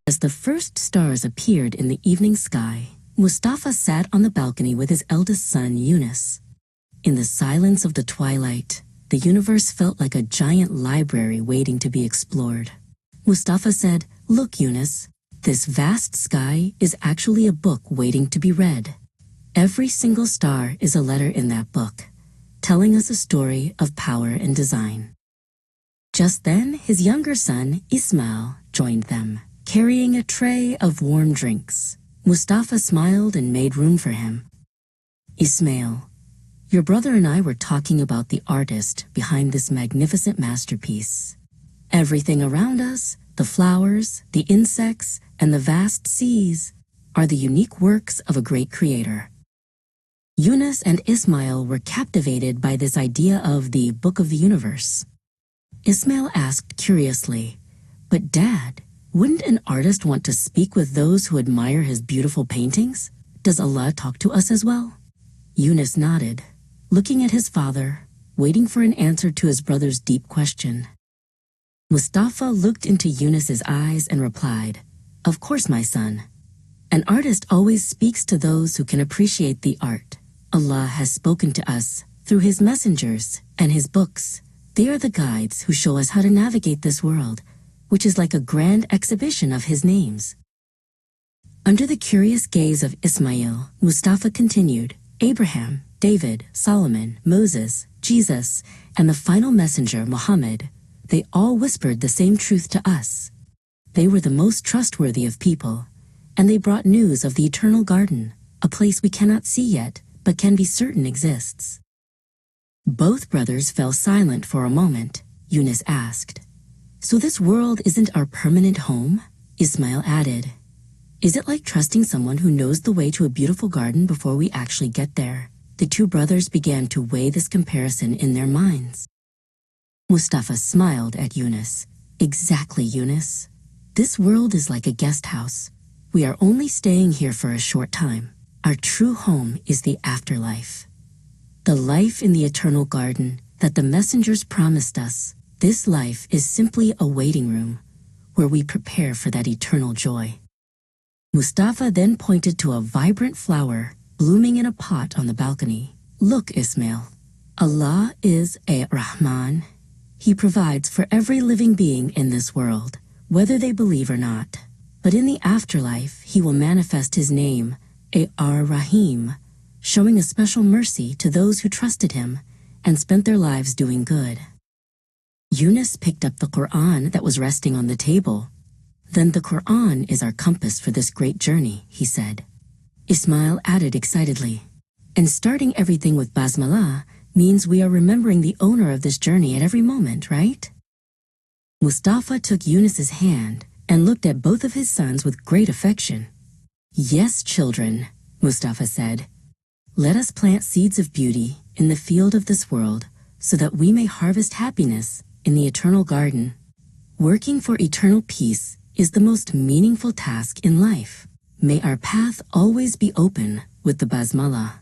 As the first stars appeared in the evening sky, Mustafa sat on the balcony with his eldest son, Yunus. In the silence of the twilight, the universe felt like a giant library waiting to be explored. Mustafa said, "Look, Yunus, this vast sky is actually a book waiting to be read. Every single star is a letter in that book, telling us a story of power and design." Just then, his younger son, Ismail, joined them, carrying a tray of warm drinks. Mustafa smiled and made room for him. "Ismail, your brother and I were talking about the artist behind this magnificent masterpiece. Everything around us, the flowers, the insects, and the vast seas, are the unique works of a great creator." Yunus and Ismail were captivated by this idea of the Book of the Universe. Ismail asked curiously, "But Dad, wouldn't an artist want to speak with those who admire his beautiful paintings? Does Allah talk to us as well?" Yunus nodded, looking at his father, waiting for an answer to his brother's deep question. Mustafa looked into Yunus's eyes and replied, "Of course, my son. An artist always speaks to those who can appreciate the art. Allah has spoken to us through his messengers and his books. They are the guides who show us how to navigate this world, which is like a grand exhibition of his names." Under the curious gaze of Ismail, Mustafa continued, "Abraham, David, Solomon, Moses, Jesus, and the final messenger, Muhammad, they all whispered the same truth to us. They were the most trustworthy of people, and they brought news of the eternal garden, a place we cannot see yet, but can be certain exists." Both brothers fell silent for a moment. Yunus asked, "So this world isn't our permanent home?" Ismail added, "Is it like trusting someone who knows the way to a beautiful garden before we actually get there?" The two brothers began to weigh this comparison in their minds. Mustafa smiled at Yunus. "Exactly, Yunus. This world is like a guest house. We are only staying here for a short time. Our true home is the afterlife. The life in the eternal garden that the messengers promised us. This life is simply a waiting room where we prepare for that eternal joy." Mustafa then pointed to a vibrant flower blooming in a pot on the balcony. "Look, Ismail. Allah is a Rahman. He provides for every living being in this world, whether they believe or not. But in the afterlife, he will manifest his name, Ar-Rahim, showing a special mercy to those who trusted him and spent their lives doing good." Yunus picked up the Quran that was resting on the table. "Then the Quran is our compass for this great journey," he said. Ismail added excitedly, "And starting everything with Basmalah means we are remembering the owner of this journey at every moment, right?" Mustafa took Yunus's hand and looked at both of his sons with great affection. "Yes, children," Mustafa said. "Let us plant seeds of beauty in the field of this world so that we may harvest happiness in the eternal garden. Working for eternal peace is the most meaningful task in life. May our path always be open with the Basmalah."